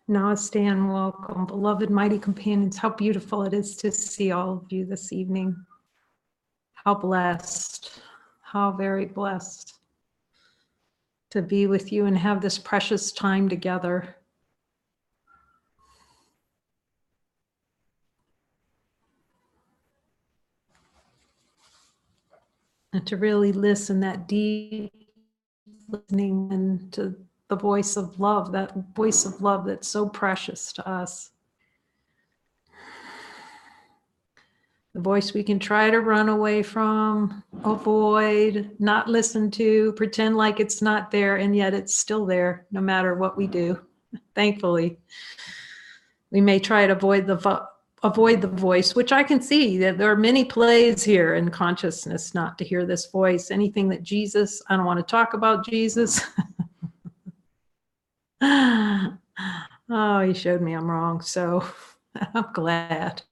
Namaste and welcome, beloved mighty companions. How beautiful it is to see all of you this evening. How blessed, how very blessed to be with you and have this precious time together. And to really listen, that deep listening and to the voice of love, that voice of love that's so precious to us. The voice we can try to run away from, avoid, not listen to, pretend like it's not there, and yet it's still there no matter what we do. Thankfully, we may try to avoid the voice, which I can see that there are many plays here in consciousness not to hear this voice. Anything that Jesus, I don't want to talk about Jesus. Oh, he showed me I'm wrong, so I'm glad.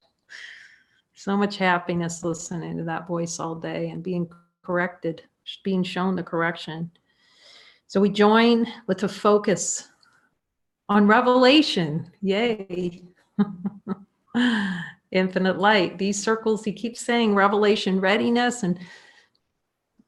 So much happiness listening to that voice all day and being corrected, being shown the correction. So we join with a focus on revelation. Yay. Infinite light. These circles, he keeps saying revelation readiness, and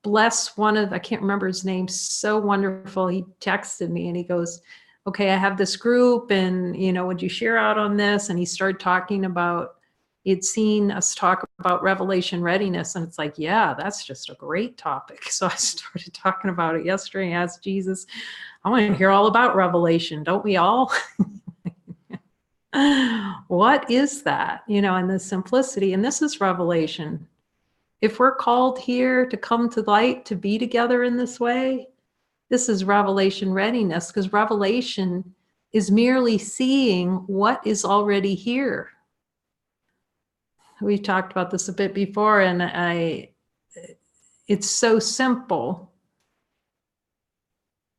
bless one of, I can't remember his name, so wonderful. He texted me and he goes, okay, I have this group and, would you share out on this? And he started talking about, he'd seen us talk about revelation readiness. And it's like, yeah, that's just a great topic. So I started talking about it yesterday. I asked Jesus, I want to hear all about revelation. Don't we all? What is that? And the simplicity. And this is revelation. If we're called here to come to light, to be together in this way, this is revelation readiness, because revelation is merely seeing what is already here. We've talked about this a bit before, and it's so simple.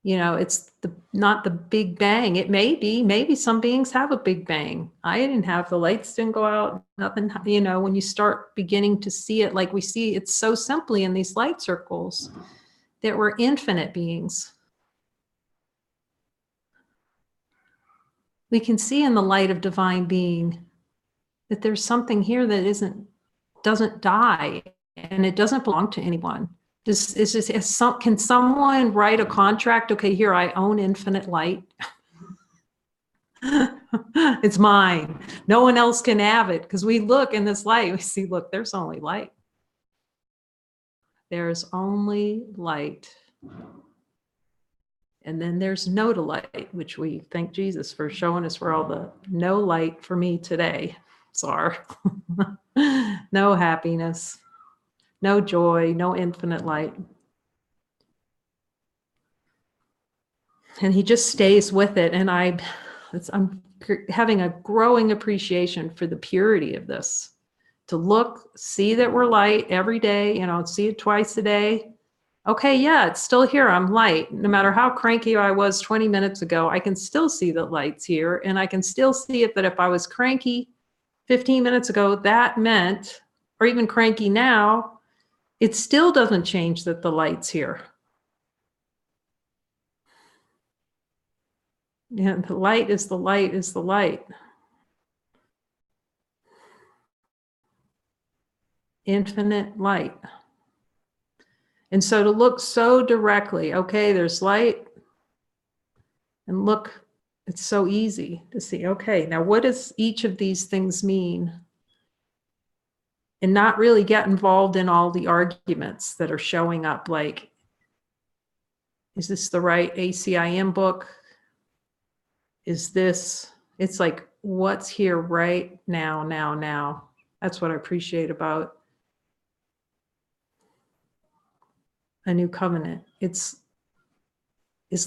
It's not the big bang. It may be, maybe some beings have a big bang. I didn't have, the lights didn't go out, nothing, when you start beginning to see it like we see it so simply in these light circles, that we're infinite beings. We can see in the light of divine being that there's something here that doesn't die, and it doesn't belong to anyone. Can someone write a contract? Okay, here, I own infinite light. It's mine. No one else can have it, because we look in this light, we see, look, there's only light. There's only light. And then there's no delight, which we thank Jesus for showing us where all the no light for me today are. No happiness, no joy, no infinite light. And he just stays with it. And I'm having a growing appreciation for the purity of this. To look, see that we're light every day, see it twice a day. Okay, yeah, it's still here. I'm light. No matter how cranky I was 20 minutes ago, I can still see that light's here. And I can still see it that if I was cranky 15 minutes ago, that meant, or even cranky now, it still doesn't change that the light's here. Yeah, the light is the light is the light. Infinite light. And so to look so directly, okay, there's light, and look, it's so easy to see, okay, now what does each of these things mean? And not really get involved in all the arguments that are showing up, like, is this the right ACIM book? Is this, it's like, what's here right now, now. That's what I appreciate about a new covenant. Is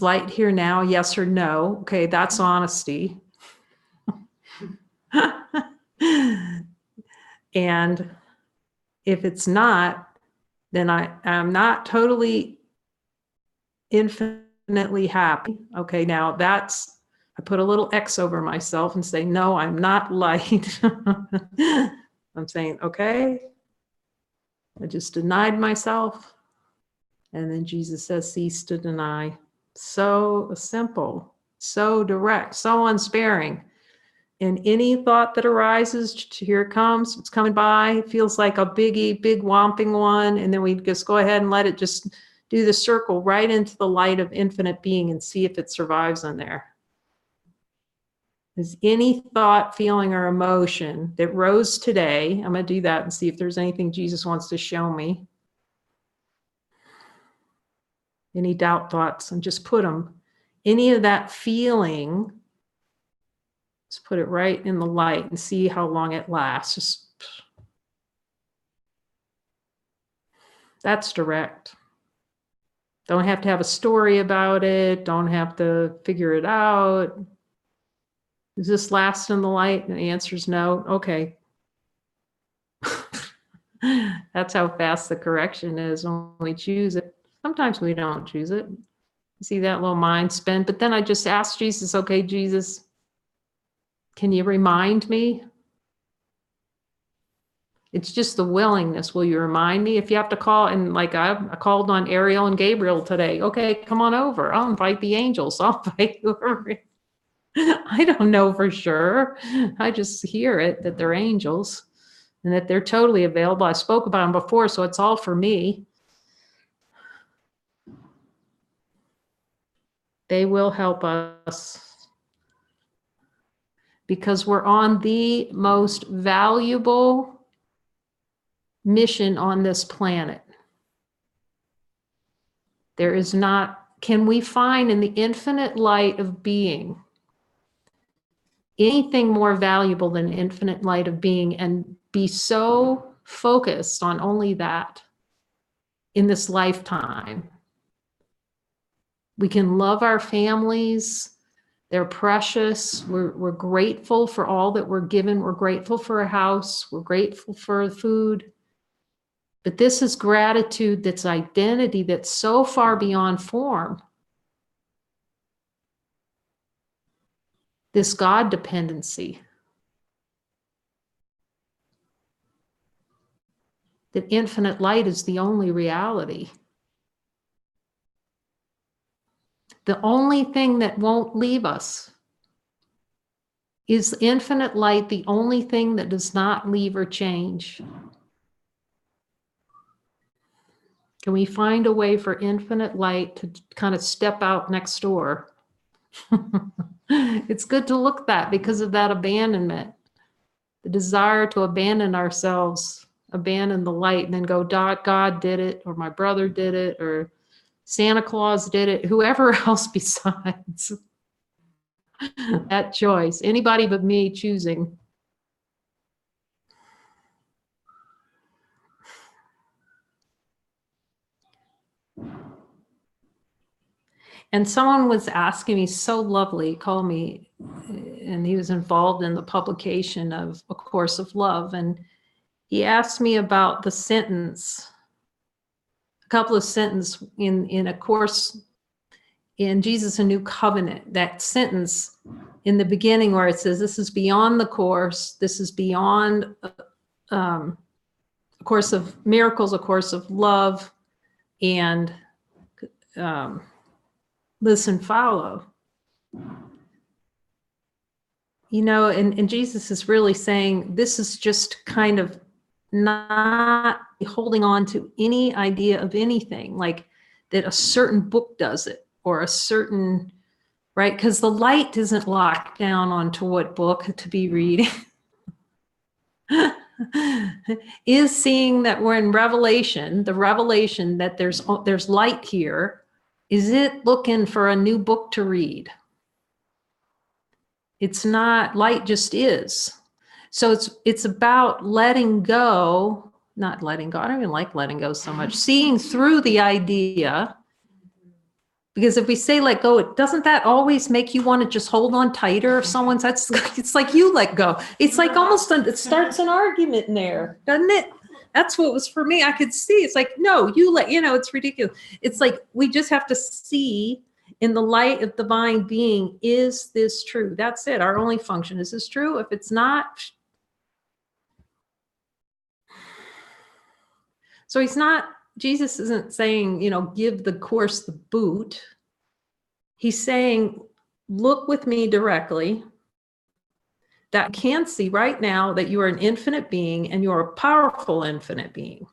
light here now? Yes or no? Okay, that's honesty. And if it's not, then I'm not totally infinitely happy. Okay, now I put a little X over myself and say, no, I'm not light. I'm saying, okay, I just denied myself. And then Jesus says, cease to deny. So simple, So direct, so unsparing. And any thought that arises, here it comes, it's coming by, it feels like a big whomping one. And then we just go ahead and let it just do the circle right into the light of infinite being and see if it survives in there. Is any thought, feeling, or emotion that rose today, I'm going to do that and see if there's anything Jesus wants to show me. Any doubt thoughts, and just put them. Any of that feeling, just put it right in the light and see how long it lasts. Just, that's direct. Don't have to have a story about it. Don't have to figure it out. Does this last in the light? And the answer is no. Okay. That's how fast the correction is when we choose it. Sometimes we don't choose it. See that little mind spin. But then I just asked Jesus, okay, Jesus, can you remind me? It's just the willingness. Will you remind me? If you have to call, and like I called on Ariel and Gabriel today. Okay, come on over. I'll invite the angels. I'll invite whoever. I don't know for sure. I just hear it that they're angels and that they're totally available. I spoke about them before, so it's all for me. They will help us because we're on the most valuable mission on this planet. There is not, can we find in the infinite light of being anything more valuable than infinite light of being and be so focused on only that in this lifetime? We can love our families. They're precious. We're grateful for all that we're given. We're grateful for a house. We're grateful for food. But this is gratitude that's identity that's so far beyond form. This God dependency. That infinite light is the only reality. The only thing that won't leave us is infinite light, the only thing that does not leave or change. Can we find a way for infinite light to kind of step out next door? It's good to look that because of that abandonment, the desire to abandon ourselves, abandon the light, and then go, God did it, or my brother did it, or Santa Claus did it, whoever else besides. That choice, anybody but me choosing. And someone was asking me, so lovely, called me, and he was involved in the publication of A Course of Love. And he asked me about the sentence, a couple of sentences in A Course in Jesus, A New Covenant, that sentence in the beginning where it says, this is beyond the Course, this is beyond A Course of Miracles, A Course of Love, and listen, follow. You know, and Jesus is really saying this is just kind of not holding on to any idea of anything, like that a certain book does it or a certain, right? Because the light isn't locked down onto what book to be reading. Is seeing that we're in Revelation, the revelation that there's light here. Is it looking for a new book to read? It's not, light just is. So it's about letting go, not letting go. I don't even like letting go so much. Seeing through the idea. Because if we say let go, doesn't that always make you want to just hold on tighter if someone's, it's like you let go. It's like almost, it starts an argument in there, doesn't it? That's what was for me. I could see, it's like, no, it's ridiculous. It's like, we just have to see in the light of divine being, is this true? That's it. Our only function. Is this true? If it's not. So Jesus isn't saying, give the Course the boot. He's saying, look with me directly, that can see right now that you are an infinite being and you're a powerful infinite being.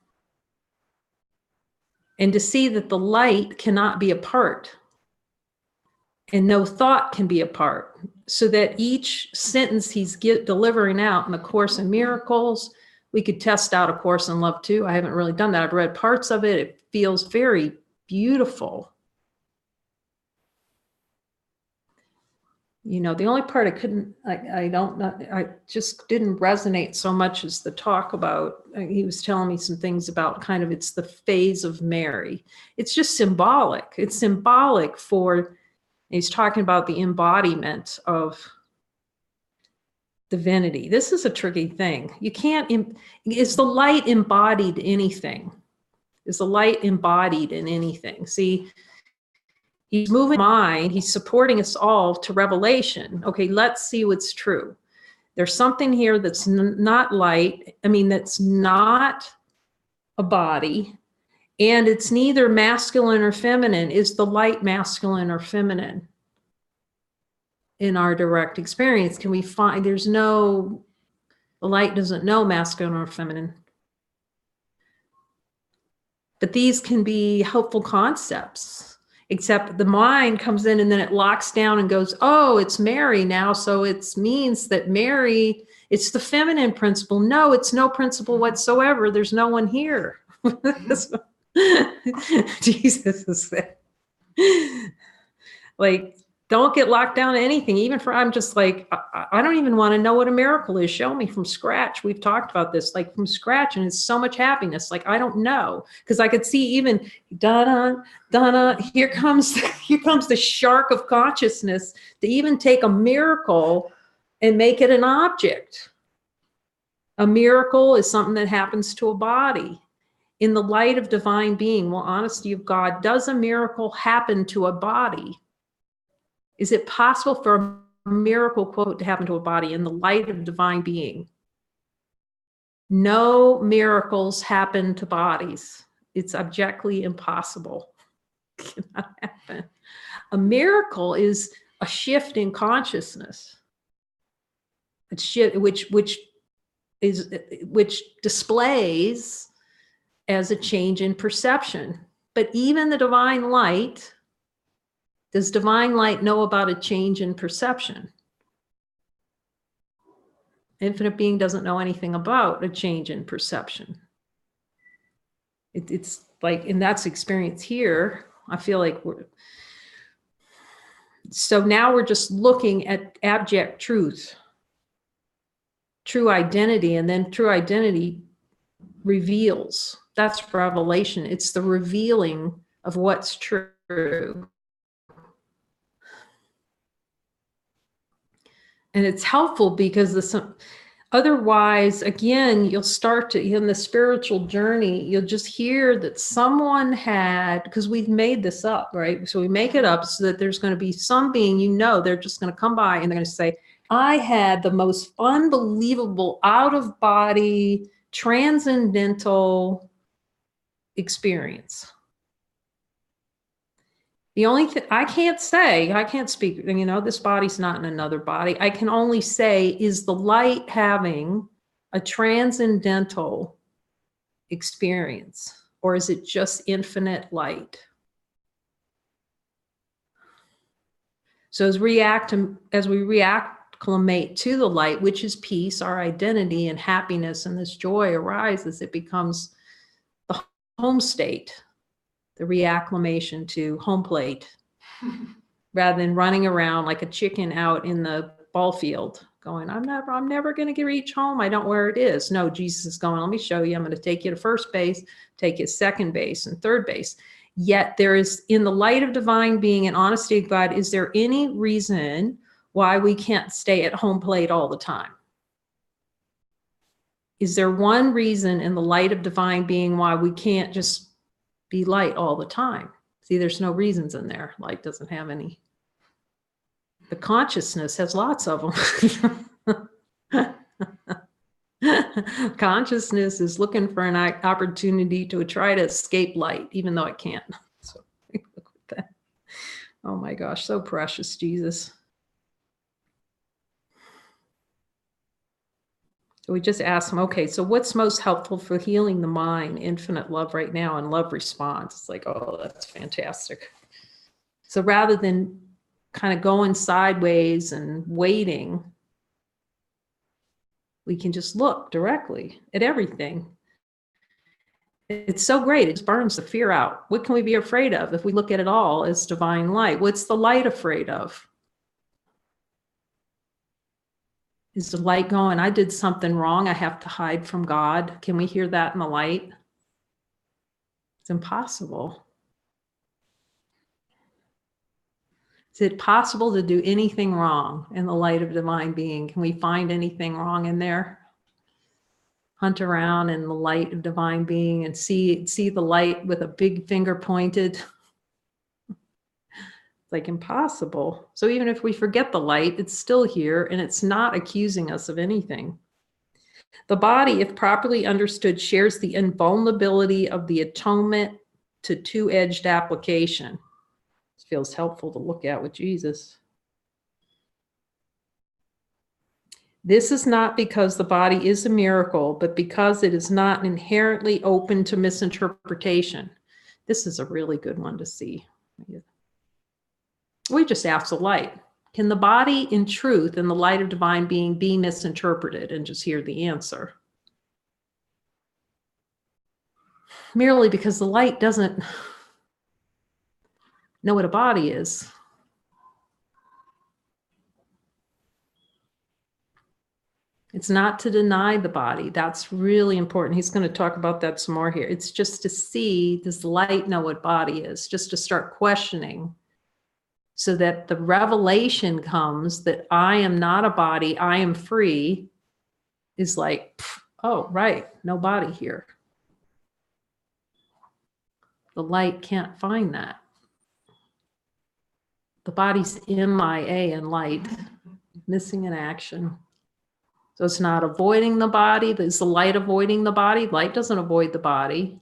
And to see that the light cannot be apart and no thought can be apart. So that each sentence he's delivering out in the Course in Miracles, we could test out A Course in Love too. I haven't really done that. I've read parts of it. It feels very beautiful. You know, the only part I just didn't resonate so much as the talk about, he was telling me some things about kind of, it's the phase of Mary. It's just symbolic. It's symbolic for, he's talking about the embodiment of divinity. This is a tricky thing. You can't, is the light embodied anything? Is the light embodied in anything? See, he's moving mind, he's supporting us all to revelation. Okay, let's see what's true. There's something here that's not light, that's not a body, and it's neither masculine or feminine. Is the light masculine or feminine? In our direct experience, can we find, the light doesn't know masculine or feminine. But these can be helpful concepts, except the mind comes in and then it locks down and goes, oh, it's Mary now. So it means that Mary, it's the feminine principle. No, it's no principle whatsoever. There's no one here. Jesus is there. Like, don't get locked down to anything. Even for, I'm just like, I don't even want to know what a miracle is. Show me from scratch. We've talked about this, like from scratch, and it's so much happiness. Like, I don't know, because I could see even here comes the shark of consciousness to even take a miracle and make it an object. A miracle is something that happens to a body. In the light of divine being, well, honesty of God, does a miracle happen to a body? Is it possible for a miracle, quote, to happen to a body in the light of divine being? No miracles happen to bodies. It's objectively impossible. It cannot happen. A miracle is a shift in consciousness. It's shift, which displays as a change in perception. But even the divine light, does divine light know about a change in perception? Infinite being doesn't know anything about a change in perception. It's like, in that's experience here, I feel like so now we're just looking at abject truth, true identity, and then true identity reveals. That's revelation. It's the revealing of what's true. And it's helpful because otherwise, again, you'll start to, in the spiritual journey, you'll just hear that someone had, because we've made this up, right? So we make it up so that there's going to be some being, they're just going to come by and they're going to say, I had the most unbelievable out-of-body, transcendental experience. The only thing I can't speak, this body's not in another body. I can only say, is the light having a transcendental experience, or is it just infinite light? So as we reacclimate to the light, which is peace, our identity, and happiness, and this joy arises, it becomes the home state. The reacclimation to home plate, rather than running around like a chicken out in the ball field going, I'm never going to reach home. I don't know where it is. No, Jesus is going, let me show you. I'm going to take you to first base, take you to second base and third base. Yet there is, in the light of divine being and honesty of God, is there any reason why we can't stay at home plate all the time? Is there one reason in the light of divine being why we can't just be light all the time? See, there's no reasons in there. Light doesn't have any. The consciousness has lots of them. Consciousness is looking for an opportunity to try to escape light, even though it can't. So look at that. Oh my gosh, so precious, Jesus. So we just ask them, okay, so what's most helpful for healing the mind? Infinite love right now. And love responds. It's like, oh, that's fantastic. So rather than kind of going sideways and waiting, we can just look directly at everything. It's so great. It just burns the fear out. What can we be afraid of if we look at it all as divine light? What's the light afraid of? Is the light going, I did something wrong, I have to hide from God? Can we hear that in the light? It's impossible. Is it possible to do anything wrong in the light of divine being? Can we find anything wrong in there? Hunt around in the light of divine being and see the light with a big finger pointed. It's like impossible. So even if we forget the light, it's still here and it's not accusing us of anything. The body, if properly understood, shares the invulnerability of the atonement to two-edged application. This feels helpful to look at with Jesus. This is not because the body is a miracle, but because it is not inherently open to misinterpretation. This is a really good one to see. We just ask the light. Can the body in truth, in the light of divine being, be misinterpreted? And just hear the answer. Merely because the light doesn't know what a body is. It's not to deny the body. That's really important. He's going to talk about that some more here. It's just to see, does the light know what body is? Just to start questioning so that the revelation comes that I am not a body, I am free, is like, oh, right, no body here. The light can't find that. The body's MIA in light, missing in action. So it's not avoiding the body. Is the light avoiding the body? Light doesn't avoid the body.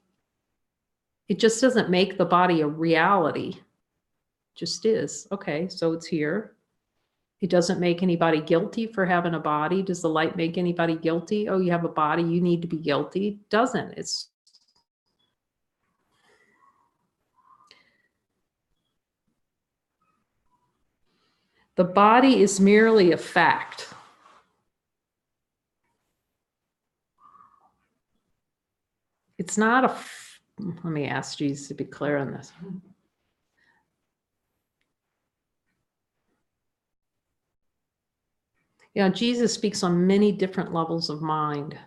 It just doesn't make the body a reality. It just is. Okay, so it's here. It doesn't make anybody guilty for having a body. Does the light make anybody guilty? Oh, you have a body, you need to be guilty. It doesn't. It's the body is merely a fact. It's not a, let me ask Jesus to be clear on this. You know, Jesus speaks on many different levels of mind.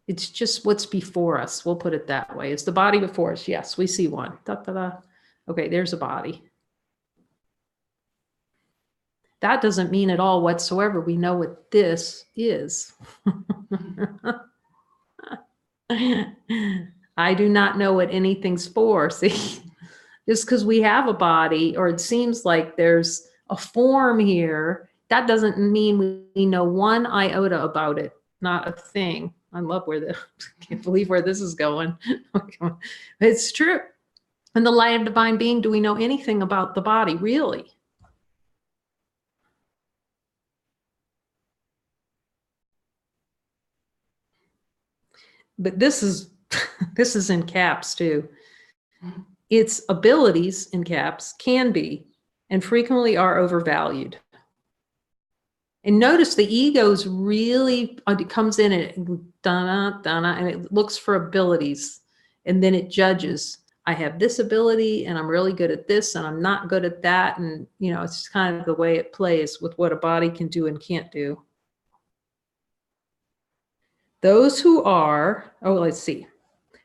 It's just what's before us. We'll put it that way. Is the body before us? Yes, we see one. Da, da, da. Okay, there's a body. That doesn't mean at all whatsoever we know what this is. I do not know what anything's for. See, just because we have a body or it seems like there's a form here, that doesn't mean we know one iota about it. Not a thing. I love where the, can't believe where this is going. It's true. In the light of divine being, do we know anything about the body, really? But this is this is in caps too. Its abilities in caps can be and frequently are overvalued. And notice the ego's really, it comes in and it, dana, dana, and it looks for abilities. And then it judges. I have this ability and I'm really good at this and I'm not good at that. And, you know, it's kind of the way it plays with what a body can do and can't do. Those who are, oh, let's see.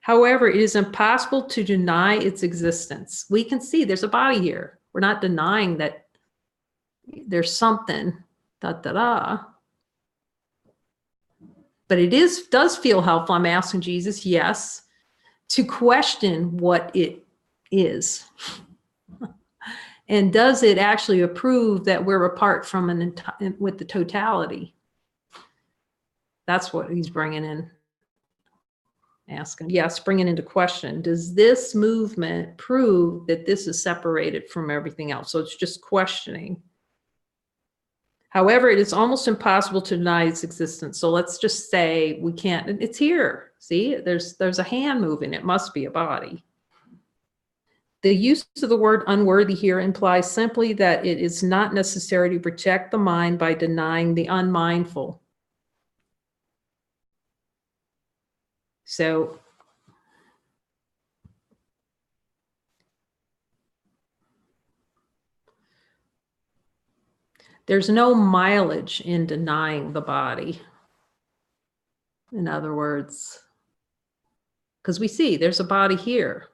However, it is impossible to deny its existence. We can see there's a body here. We're not denying that there's something, da, da, da. But it does feel helpful, I'm asking Jesus, yes, to question what it is. And does it actually approve that we're apart from with the totality? That's what he's bringing in, asking. Yes, bringing into question. Does this movement prove that this is separated from everything else? So it's just questioning. However, it is almost impossible to deny its existence. So let's just say we can't, it's here. See, there's a hand moving. It must be a body. The use of the word unworthy here implies simply that it is not necessary to protect the mind by denying the unmindful. So there's no mileage in denying the body. In other words, because we see there's a body here.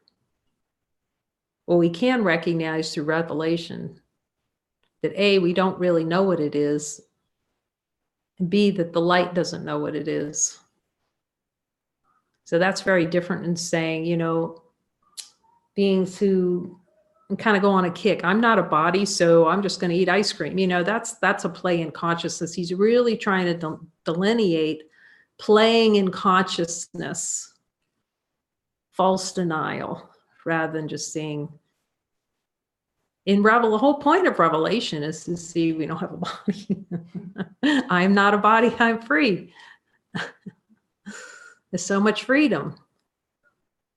Well, we can recognize through revelation that A, we don't really know what it is, and B, that the light doesn't know what it is. So that's very different than saying, you know, beings who kind of go on a kick. I'm not a body, so I'm just going to eat ice cream. You know, that's a play in consciousness. He's really trying to delineate playing in consciousness, false denial, rather than just seeing. The whole point of revelation is to see we don't have a body. I'm not a body, I'm free. There's so much freedom.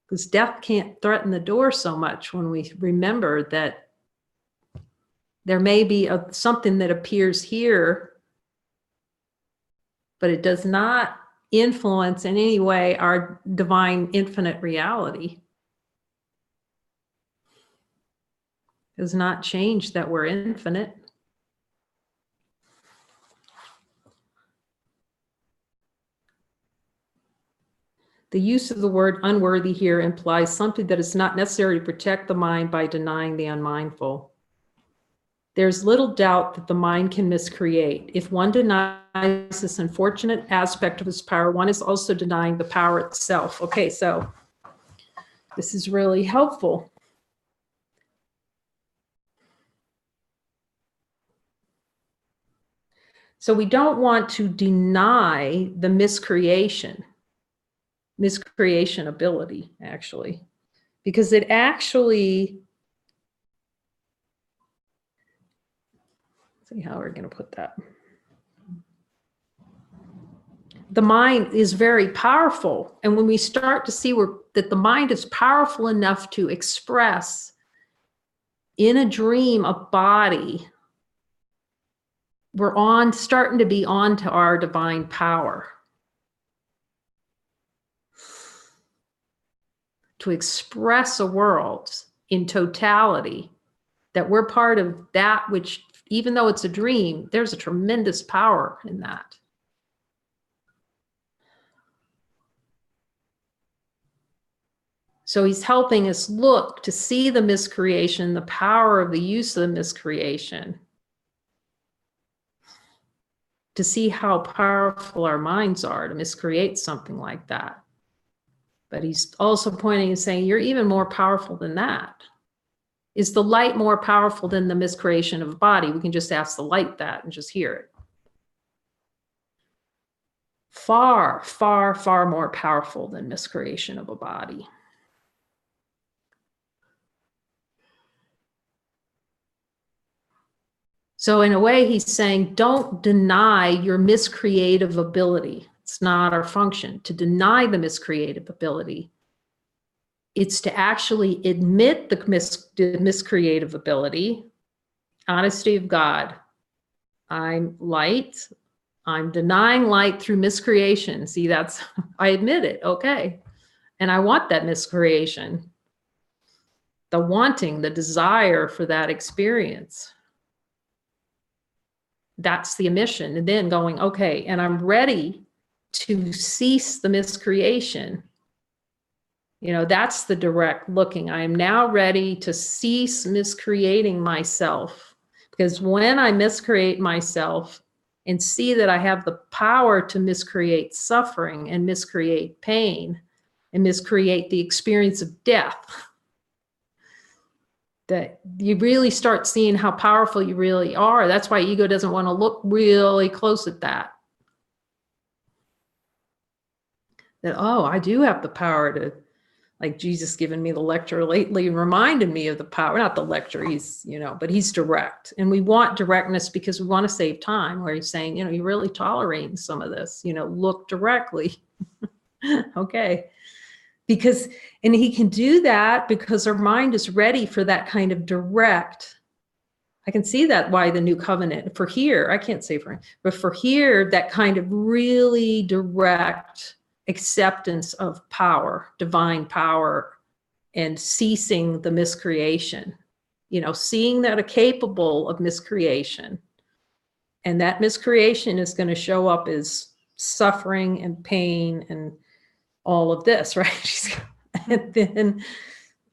Because death can't threaten the door so much when we remember that there may be something that appears here, but it does not influence in any way our divine infinite reality. It does not change that we're infinite. The use of the word unworthy here implies something that is not necessary to protect the mind by denying the unmindful. There's little doubt that the mind can miscreate. If one denies this unfortunate aspect of its power, one is also denying the power itself. Okay, so this is really helpful. So we don't want to deny the miscreation ability, actually, because it actually, let's see how we're going to put that. The mind is very powerful. And when we start to see that the mind is powerful enough to express in a dream a body, we're starting to be on to our divine power. To express a world in totality, that we're part of that which, even though it's a dream, there's a tremendous power in that. So he's helping us look to see the miscreation, the power of the use of the miscreation, to see how powerful our minds are to miscreate something like that. But he's also pointing and saying, you're even more powerful than that. Is the light more powerful than the miscreation of a body? We can just ask the light that and just hear it. Far, far, far more powerful than miscreation of a body. So in a way, he's saying, don't deny your miscreative ability. It's not our function to deny the miscreative ability. It's to actually admit the miscreative ability, honesty of God. I'm light. I'm denying light through miscreation. See, I admit it. Okay. And I want that miscreation. The wanting, the desire for that experience. That's the admission. And then going, okay, and I'm ready to cease the miscreation. You know, that's the direct looking. I am now ready to cease miscreating myself, because when I miscreate myself and see that I have the power to miscreate suffering and miscreate pain and miscreate the experience of death, that you really start seeing how powerful you really are. That's why ego doesn't want to look really close at that. That, oh, I do have the power to, like Jesus giving me the lecture lately and reminded me of the power, not the lecture, he's, you know, but he's direct. And we want directness because we want to save time, where he's saying, you know, you're really tolerating some of this, you know, look directly. Okay. Because, and he can do that because our mind is ready for that kind of direct. I can see that why the new covenant for here, I can't say for, but for here, that kind of really direct acceptance of power, divine power, and ceasing the miscreation, you know, seeing that are capable of miscreation. And that miscreation is going to show up as suffering and pain and all of this, right? And then,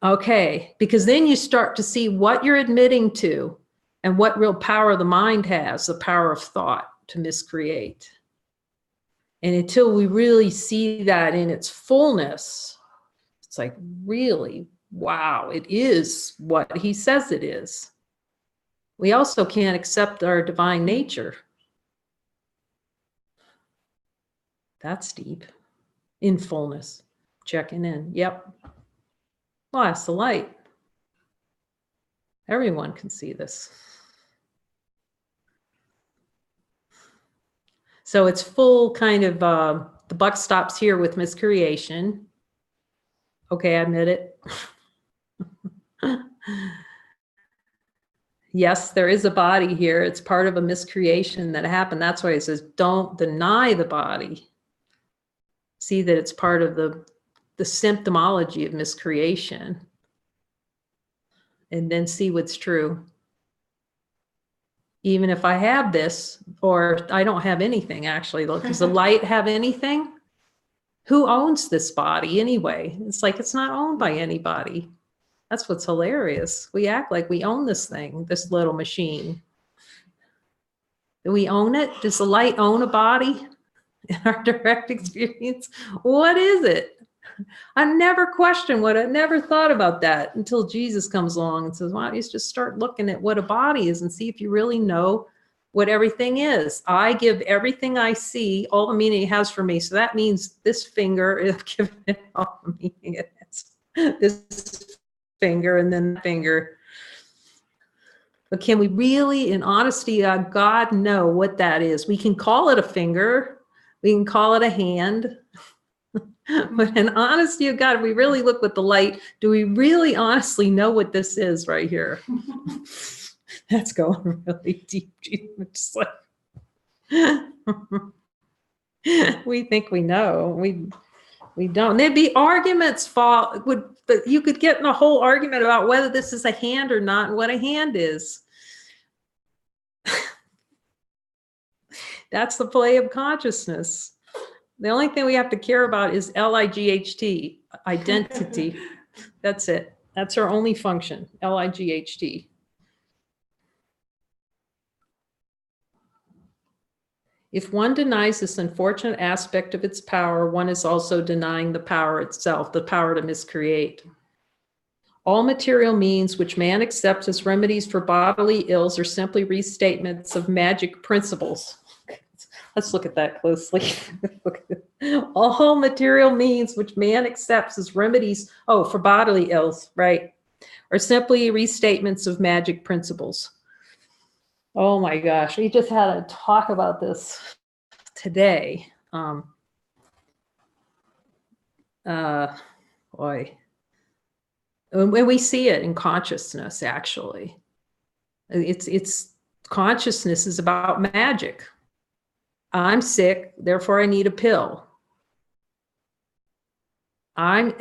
okay, because then you start to see what you're admitting to and what real power the mind has, the power of thought to miscreate. And until we really see that in its fullness, it's like, really, wow, it is what he says it is. We also can't accept our divine nature. That's deep. In fullness, checking in. Yep. Well, that's the light. Everyone can see this. So it's full kind of, the buck stops here with miscreation. Okay, I admit it. Yes, there is a body here. It's part of a miscreation that happened. That's why it says, don't deny the body. See that it's part of the symptomology of miscreation. And then see what's true. Even if I have this, or I don't have anything, actually. Does the light have anything? Who owns this body anyway? It's like, it's not owned by anybody. That's what's hilarious. We act like we own this thing, this little machine. Do we own it? Does the light own a body in our direct experience? What is it? I never questioned what, I never thought about that until Jesus comes along and says, why don't you just start looking at what a body is and see if you really know what everything is. I give everything I see all the meaning it has for me. So that means this finger is giving it all the meaning it has. This finger and then that finger. But can we really, in honesty, God, know what that is? We can call it a finger. We can call it a hand. But in honesty of God, if we really look with the light, do we really honestly know what this is right here? That's going really deep. Just like we think we know. We don't. There'd be arguments but you could get in a whole argument about whether this is a hand or not and what a hand is. That's the play of consciousness. The only thing we have to care about is LIGHT, identity. That's it. That's our only function, LIGHT. If one denies this unfortunate aspect of its power, one is also denying the power itself, the power to miscreate. All material means which man accepts as remedies for bodily ills are simply restatements of magic principles. Let's look at that closely. All material means which man accepts as remedies, for bodily ills, right, are simply restatements of magic principles. Oh my gosh, we just had a talk about this today. Boy. And we see it in consciousness, actually. It's consciousness is about magic. I'm sick, therefore I need a pill. And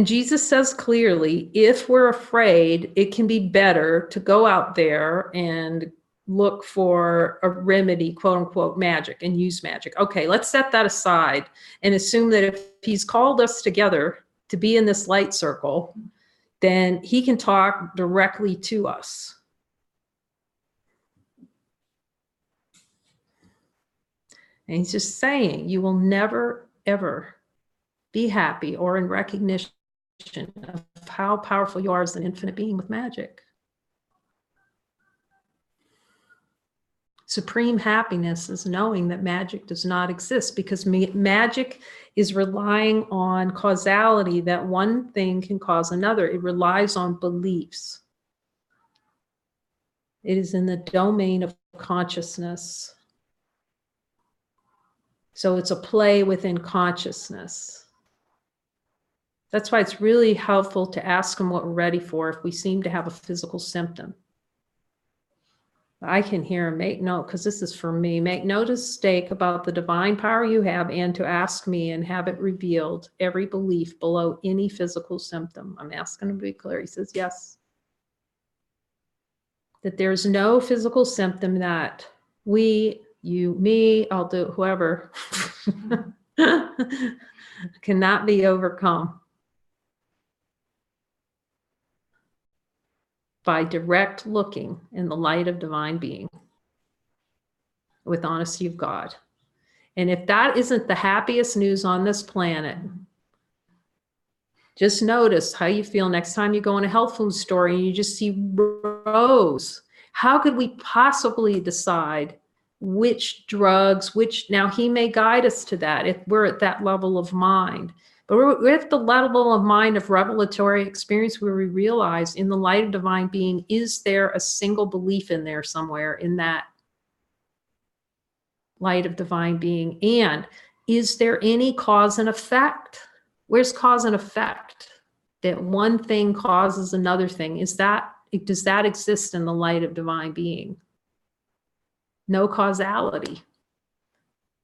Jesus says clearly, if we're afraid, it can be better to go out there and look for a remedy, quote unquote, magic, and use magic. Okay, let's set that aside and assume that if he's called us together to be in this light circle, then he can talk directly to us. And he's just saying, you will never, ever be happy or in recognition of how powerful you are as an infinite being with magic. Supreme happiness is knowing that magic does not exist, because magic is relying on causality, that one thing can cause another. It relies on beliefs. It is in the domain of consciousness. So it's a play within consciousness. That's why it's really helpful to ask them what we're ready for if we seem to have a physical symptom. I can hear him make note, because this is for me. Make no mistake about the divine power you have, and to ask me and have it revealed, every belief below any physical symptom. I'm asking him to be clear. He says, yes. That there's no physical symptom that we, you, me, I'll do whoever, cannot be overcome by direct looking in the light of divine being with honesty of God. And if that isn't the happiest news on this planet, just notice how you feel next time you go in a health food store and you just see rows. How could we possibly decide which drugs, now he may guide us to that if we're at that level of mind. But we're at the level of mind of revelatory experience where we realize in the light of divine being, is there a single belief in there somewhere in that light of divine being? And is there any cause and effect? Where's cause and effect? That one thing causes another thing. Does that exist in the light of divine being? No causality,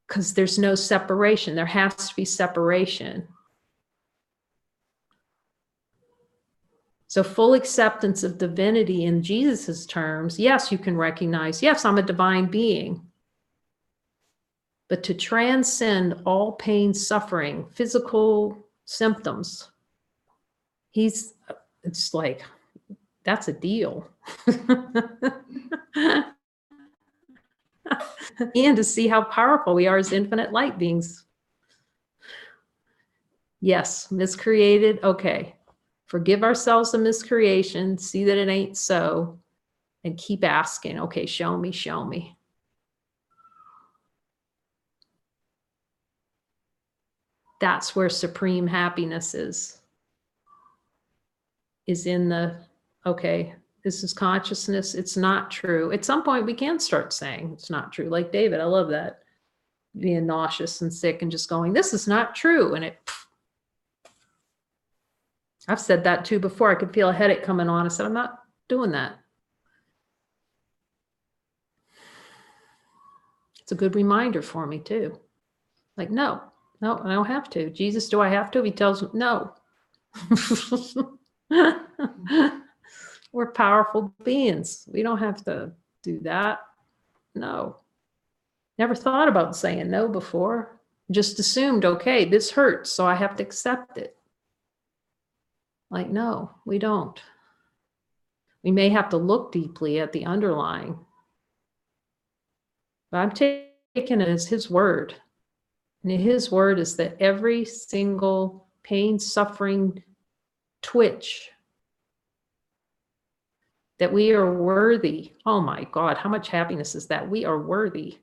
because there's no separation. There has to be separation. So full acceptance of divinity in Jesus's terms, yes, you can recognize, yes, I'm a divine being. But to transcend all pain, suffering, physical symptoms, it's like, that's a deal. And to see how powerful we are as infinite light beings. Yes, miscreated, okay. Forgive ourselves the miscreation, see that it ain't so, and keep asking, okay, show me, show me. That's where supreme happiness is in the, okay, this is consciousness, it's not true. At some point we can start saying it's not true, like David, I love that. Being nauseous and sick and just going, this is not true. And I've said that too before. I could feel a headache coming on. I said, I'm not doing that. It's a good reminder for me too. Like, no, I don't have to. Jesus, do I have to? He tells me, no. We're powerful beings. We don't have to do that. No. Never thought about saying no before. Just assumed, okay, this hurts, so I have to accept it. Like, no, we don't. We may have to look deeply at the underlying. But I'm taking it as his word. And his word is that every single pain, suffering, twitch, that we are worthy. Oh my God, how much happiness is that? We are worthy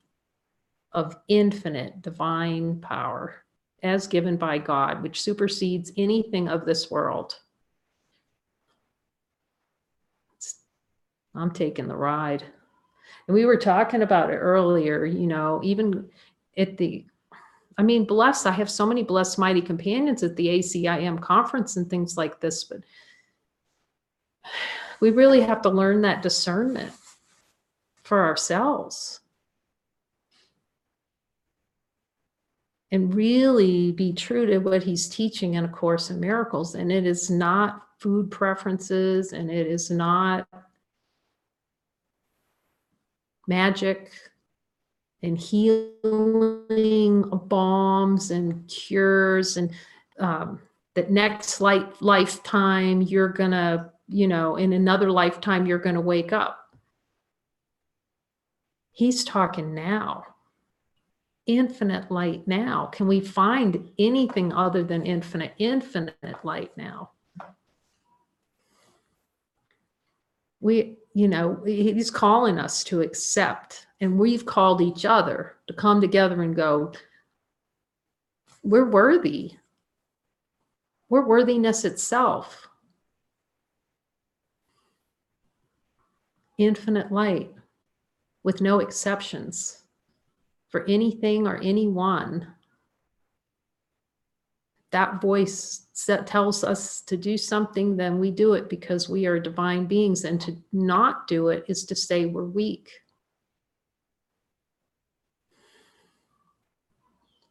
of infinite divine power as given by God, which supersedes anything of this world. I'm taking the ride. And we were talking about it earlier, even at blessed. I have so many blessed mighty companions at the ACIM conference and things like this, but we really have to learn that discernment for ourselves and really be true to what he's teaching in A Course in Miracles. And it is not food preferences, and it is not magic and healing balms and cures, and that next lifetime you're gonna, in another lifetime you're gonna wake up. He's talking now. Infinite light now. Can we find anything other than infinite light now? He's calling us to accept And we've called each other to come together and go, we're worthy. We're worthiness itself. Infinite light with no exceptions for anything or anyone. That voice that tells us to do something, then we do it because we are divine beings. And to not do it is to say we're weak.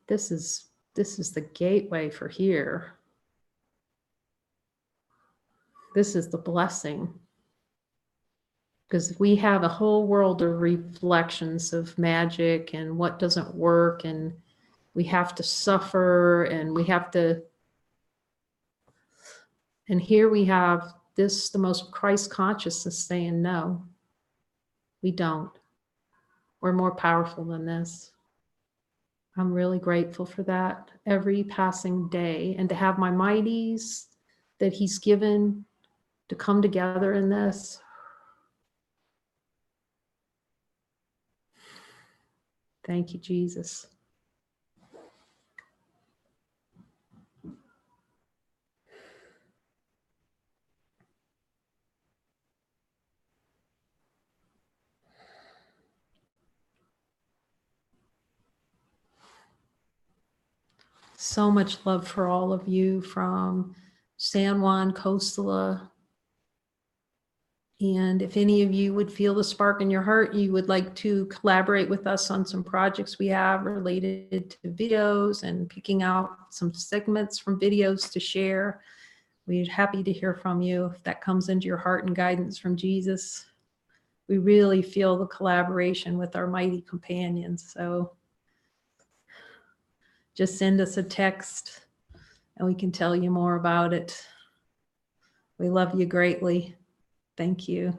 This is the gateway for here. This is the blessing. Because we have a whole world of reflections of magic and what doesn't work, and we have to suffer, and we have to. And here we have this, the most Christ consciousness, saying, no, we don't. We're more powerful than this. I'm really grateful for that every passing day, and to have my mighties that he's given to come together in this. Thank you, Jesus. So much love for all of you from San Juan, Costa. And if any of you would feel the spark in your heart, you would like to collaborate with us on some projects we have related to videos and picking out some segments from videos to share, we're happy to hear from you if that comes into your heart and guidance from Jesus. We really feel the collaboration with our mighty companions. So just send us a text and we can tell you more about it. We love you greatly. Thank you.